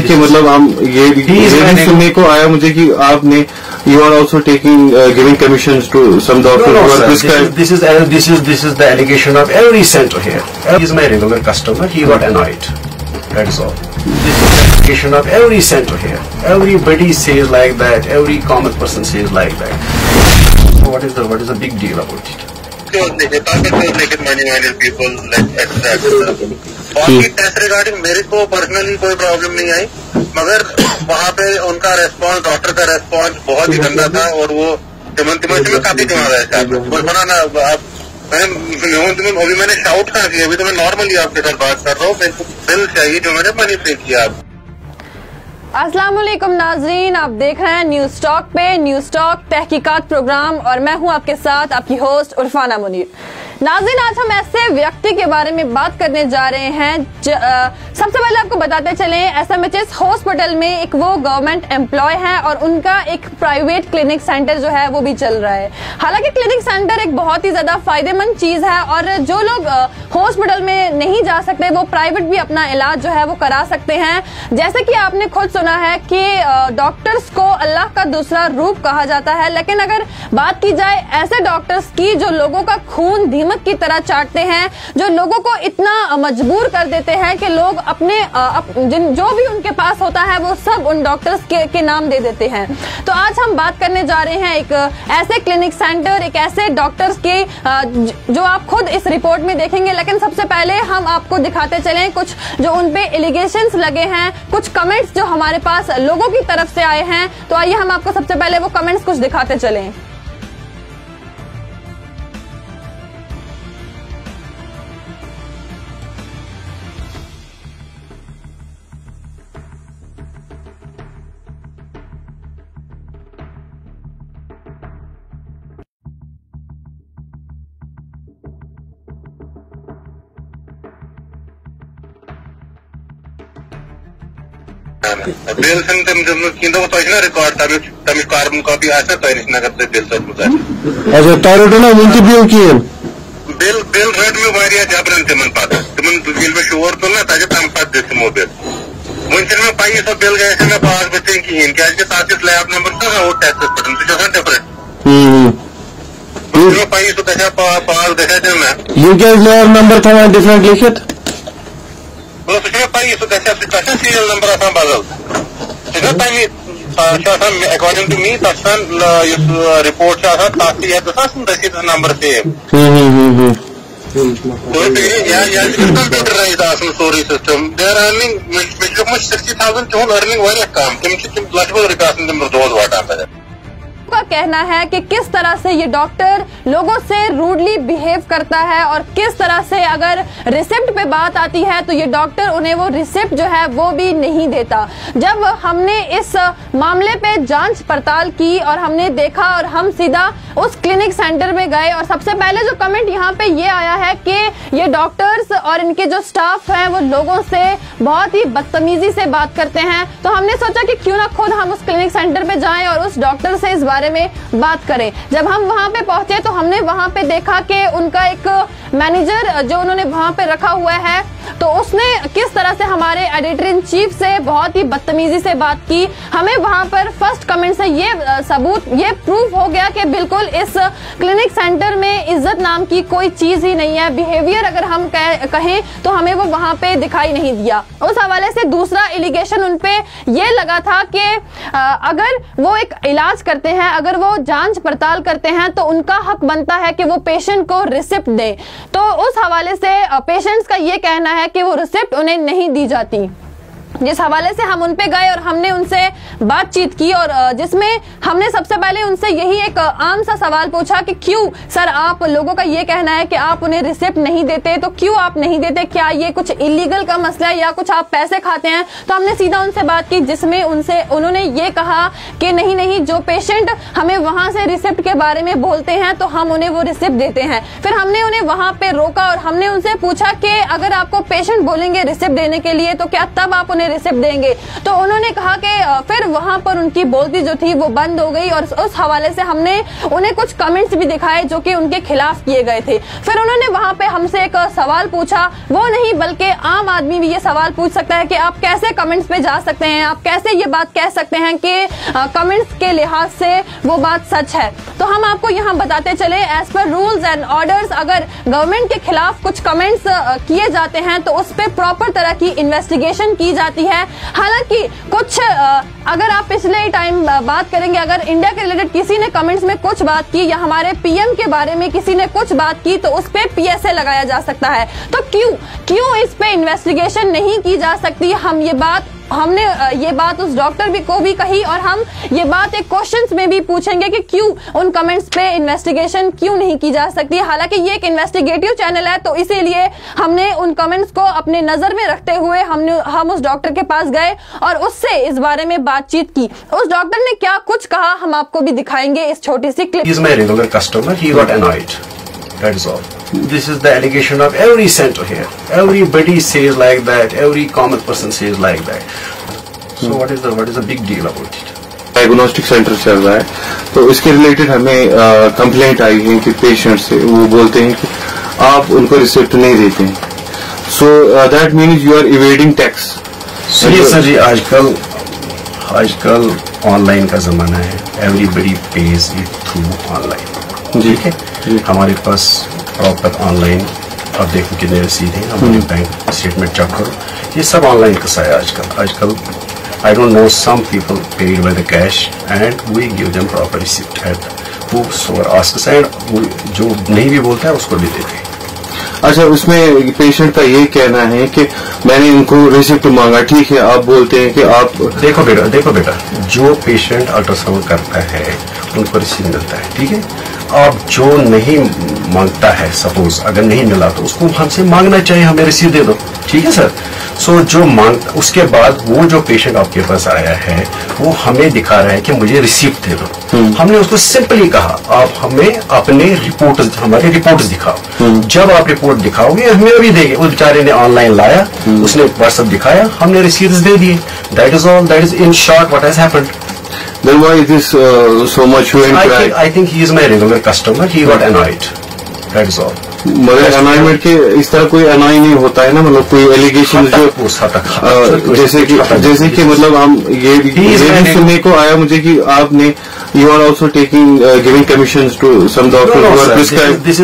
देखिए मतलब हम ये सुनने को आया मुझे कि आपने you are also taking giving commissions to some doctors. This is the allegation of every center here. He is my regular customer. He got annoyed. That is all. This is the allegation of every center here. Everybody says like that. Every common person says like that. So what is the big deal about it? बाकी test regarding मेरे को personally कोई problem नहीं आई, मगर वहाँ पे उनका response, doctor का रेस्पॉन्स बहुत ही गंदा था और वो में काफी दिमाग है. अभी मैंने शाउट कहा किया, अभी तो मैं नॉर्मली आपके साथ बात कर रहा हूँ. मेरे को बिल चाहिए जो मैंने मनी पे किया. अस्सलाम वालेकुम नाजरीन, आप देख रहे हैं न्यूज टॉक पे न्यूज टॉक तहकीकात प्रोग्राम और मैं हूं आपके साथ आपकी होस्ट उरफाना मुनीर. नाज़रीन, आज हम ऐसे व्यक्ति के बारे में बात करने जा रहे हैं. सबसे पहले आपको बताते चलें, एसएमएचएस हॉस्पिटल में एक वो गवर्नमेंट एम्प्लॉय है और उनका एक प्राइवेट क्लिनिक सेंटर जो है वो भी चल रहा है. हालांकि क्लिनिक सेंटर एक बहुत ही ज्यादा फायदेमंद चीज है और जो लोग हॉस्पिटल में नहीं जा सकते वो प्राइवेट भी अपना इलाज जो है वो करा सकते हैं. जैसे कि आपने खुद सुना है कि डॉक्टर्स को अल्लाह का दूसरा रूप कहा जाता है, लेकिन अगर बात की जाए ऐसे डॉक्टर्स की जो लोगों का खून दीमक की तरह चाटते हैं, जो लोगों को इतना मजबूर कर देते हैं कि लोग अपने जो भी उनके पास होता है वो सब उन डॉक्टर्स के नाम दे देते हैं. तो आज हम बात करने जा रहे हैं एक ऐसे क्लिनिक सेंटर, एक ऐसे डॉक्टर्स के जो आप खुद इस रिपोर्ट में देखेंगे. लेकिन सबसे पहले हम आपको दिखाते चलें कुछ जो उनपे एलिगेशंस लगे हैं, कुछ कमेंट्स जो हमारे पास लोगों की तरफ से आए हैं. तो आइए हम आपको सबसे पहले वो कमेंट्स कुछ दिखाते चलें. बिल रिकॉर्ड तमिश कार्बन कॉपी नगर से बिल बिल रट में जबरन तिमन पत तिमन शोर तुल ना तम पे दिमो बिल वन मे पी सो बिल गए मे पास बचे कहें क्या लैब नंबर वो टेस्ट पे डिफरेंट पी सो गया पास गया लैब नंबर था डिफरेंट लिखित पी सो सीरियल नंबर बदल अकॉर्डिंग टू मी रिपोर्ट रसीद number save computerise sorry system देर अर्निंग 60,000 तुम अर्निंग वारिया कम तुम लगभग तम रोज वाटान. का कहना है कि किस तरह से ये डॉक्टर लोगों से रूडली बिहेव करता है और किस तरह से अगर रिसिप्ट पे बात आती है तो ये डॉक्टर उन्हें वो रिसिप्ट जो है वो भी नहीं देता. जब हमने इस मामले पे जांच पड़ताल की और हमने देखा और हम सीधा उस क्लिनिक सेंटर में गए और सबसे पहले जो कमेंट यहाँ पे ये आया है कि ये डॉक्टर्स और इनके जो स्टाफ हैं वो लोगों से बहुत ही बदतमीजी से बात करते हैं. तो हमने सोचा कि क्यों ना खुद हम उस क्लिनिक सेंटर पे जाएं और उस डॉक्टर से इस बारे में बात करें. जब हम वहां पे पहुंचे तो हमने वहां पे देखा कि उनका एक मैनेजर जो उन्होंने वहां पे रखा हुआ है तो उसने किस तरह से हमारे एडिटर इन चीफ से बहुत ही बदतमीजी से बात की. हमें वहां पर फर्स्ट कमेंट से ये प्रूफ हो गया कि बिल्कुल इस क्लिनिक सेंटर में इज्जत नाम की कोई चीज ही नहीं है. बिहेवियर अगर हम कहें तो हमें वो वहां पे दिखाई नहीं दिया. उस हवाले से दूसरा एलिगेशन उनपे ये लगा था कि अगर वो एक इलाज करते हैं, अगर वो जांच पड़ताल करते हैं तो उनका हक बनता है कि वो पेशेंट को रिसिप्ट दें. तो उस हवाले से पेशेंट्स का ये कहना है कि वो रिसिप्ट उन्हें नहीं दी जाती. जिस हवाले से हम उन पे गए और हमने उनसे बातचीत की और जिसमें हमने सबसे पहले उनसे यही एक आम सा सवाल पूछा कि क्यों सर आप लोगों का ये कहना है कि आप उन्हें रिसिप्ट नहीं देते, तो क्यों आप नहीं देते, क्या ये कुछ इलीगल का मसला है या कुछ आप पैसे खाते हैं. तो हमने सीधा उनसे बात की जिसमें उन्होंने ये कहा कि नहीं, जो पेशेंट हमें वहां से रिसिप्ट के बारे में बोलते हैं तो हम उन्हें वो रिसिप्ट देते हैं. फिर हमने उन्हें वहां पे रोका और हमने उनसे पूछा कि अगर आपको पेशेंट बोलेंगे रिसिप्ट देने के लिए तो क्या तब आप उन्हें उन्हें रिसिप्ट देंगे। तो उन्होंने कहा कि फिर वहां पर उनकी बोलती जो थी वो बंद हो गई और उस हवाले से हमने उन्हें कुछ कमेंट्स भी दिखाए जो कि उनके खिलाफ किए गए थे। फिर उन्होंने वहां पे हमसे एक सवाल पूछा, वो नहीं बल्कि आम आदमी भी ये सवाल पूछ सकता है कि आप कैसे कमेंट्स पे जा सकते हैं, आप कैसे ये बात कह सकते हैं कि कमेंट्स के लिहाज से वो बात सच है। तो हम आपको यहाँ बताते चले, as per rules and orders अगर गवर्नमेंट के खिलाफ कुछ कमेंट्स किए जाते हैं तो उस पर प्रॉपर तरह की इन्वेस्टिगेशन की जाती है। हालांकि कुछ अगर आप पिछले टाइम बात करेंगे, अगर इंडिया के रिलेटेड किसी ने कमेंट्स में कुछ बात की या हमारे पीएम के बारे में किसी ने कुछ बात की तो उस पे पीएसए लगाया जा सकता है। तो क्यों इस पे इन्वेस्टिगेशन नहीं की जा सकती? हमने ये बात उस डॉक्टर को भी कही और हम ये बात एक क्वेश्चंस में भी पूछेंगे कि क्यों उन कमेंट्स पे इन्वेस्टिगेशन क्यों नहीं की जा सकती। हालांकि ये एक इन्वेस्टिगेटिव चैनल है तो इसीलिए हमने उन कमेंट्स को अपने नजर में रखते हुए हम उस डॉक्टर के पास गए और उससे इस बारे में बातचीत की। उस डॉक्टर ने क्या कुछ कहा हम आपको भी दिखाएंगे इस छोटी सी clip. He is my regular customer. He got annoyed. That is all. This is the allegation of every center here. Everybody says like that. Every common person says like that. So what is the big deal about it? Diagnostic centre चल रहा है तो इसके related हमें complaint आई है कि patient से वो बोलते हैं कि आप उनको रिसिप्ट नहीं देते हैं। So that means you are evading tax. सुनिए सर जी, आजकल ऑनलाइन का जमाना है। Everybody pays it through online. ठीक है, हमारे पास प्रॉपर ऑनलाइन अब देखो कितने रसीद हैं, हमारे बैंक स्टेटमेंट चेक करो, ये सब ऑनलाइन का है आजकल। I don't know, some people paid by the cash and we give them proper receipt at whoever asks and जो नहीं भी बोलता है उसको भी देते हैं। अच्छा, उसमें पेशेंट का ये कहना है कि मैंने इनको रिसिप्ट मांगा, ठीक है, आप बोलते हैं कि आप देखो बेटा जो पेशेंट अल्ट्रासाउंड करता है उनको रिसीप्ट मिलता है, ठीक है। अब जो नहीं मांगता है, सपोज अगर नहीं मिला तो उसको हमसे मांगना चाहिए, हमें रिसीप्ट दे दो, ठीक है सर। सो जो मांग उसके बाद वो जो पेशेंट आपके पास आया है वो हमें दिखा रहा है कि मुझे रिसीप्ट दे दो। हमने उसको सिंपली कहा आप हमें अपने हमारे रिपोर्ट्स दिखाओ। जब आप रिपोर्ट दिखाओगे हमें अभी देंगे। उस बेचारे ने ऑनलाइन लाया, उसने व्हाट्सएप दिखाया, हमने रिसीप्ट दे दिए। That is all, that is in short what has happened. Then why is this so much hue and cry? I think he is my regular customer. He got annoyed. That is all. मगर अनाइमेंट के इस तरह कोई अनाई नहीं होता है ना, मतलब कोई एलिगेशन जो जैसे कि मतलब हम ये भी सुनने को आया मुझे कि आपने you are also giving commissions to some doctors who are prescribed. This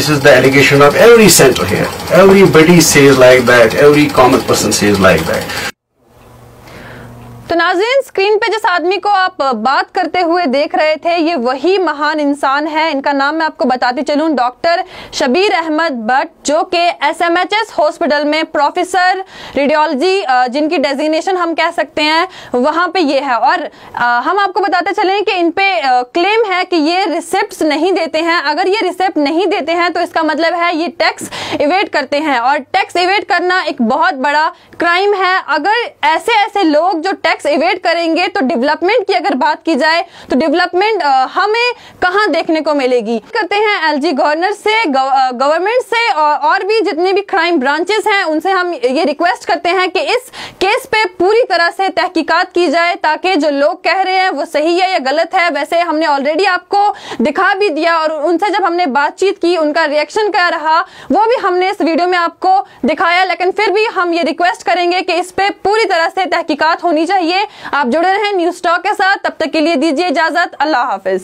is the allegation of every center here. Everybody says like that. Every common person says like that. तो नाज़रीन, स्क्रीन पे जिस आदमी को आप बात करते हुए देख रहे थे ये वही महान इंसान है। इनका नाम मैं आपको बताती चलूं, डॉक्टर शबीर अहमद भट्ट, जो कि एसएमएचएस हॉस्पिटल में प्रोफेसर रेडियोलॉजी जिनकी डेजिग्नेशन हम कह सकते हैं वहां पे ये है। और हम आपको बताते चलें कि इन पे क्लेम है कि ये रिसिप्ट नहीं देते हैं। अगर ये रिसिप्ट नहीं देते हैं तो इसका मतलब है ये टैक्स इवेड करते हैं और टैक्स इवेड करना एक बहुत बड़ा क्राइम है। अगर ऐसे लोग जो टैक्स इवेड करेंगे तो डेवलपमेंट की अगर बात की जाए तो डेवलपमेंट हमें कहां देखने को मिलेगी। करते हैं एलजी गवर्नर से, गवर्नमेंट से और भी जितने भी क्राइम ब्रांचेस हैं उनसे हम ये रिक्वेस्ट करते हैं कि इस केस पे पूरी तरह से तहकीकात की जाए ताकि जो लोग कह रहे हैं वो सही है या गलत है। वैसे हमने ऑलरेडी आपको दिखा भी दिया और उनसे जब हमने बातचीत की उनका रिएक्शन क्या रहा वो भी हमने इस वीडियो में आपको दिखाया, लेकिन फिर भी हम ये रिक्वेस्ट करेंगे कि इस पे पूरी तरह से तहकीकात होनी चाहिए। आप जुड़े रहें न्यूज़ टॉक के साथ, तब तक के लिए दीजिए इजाजत। अल्लाह हाफिज।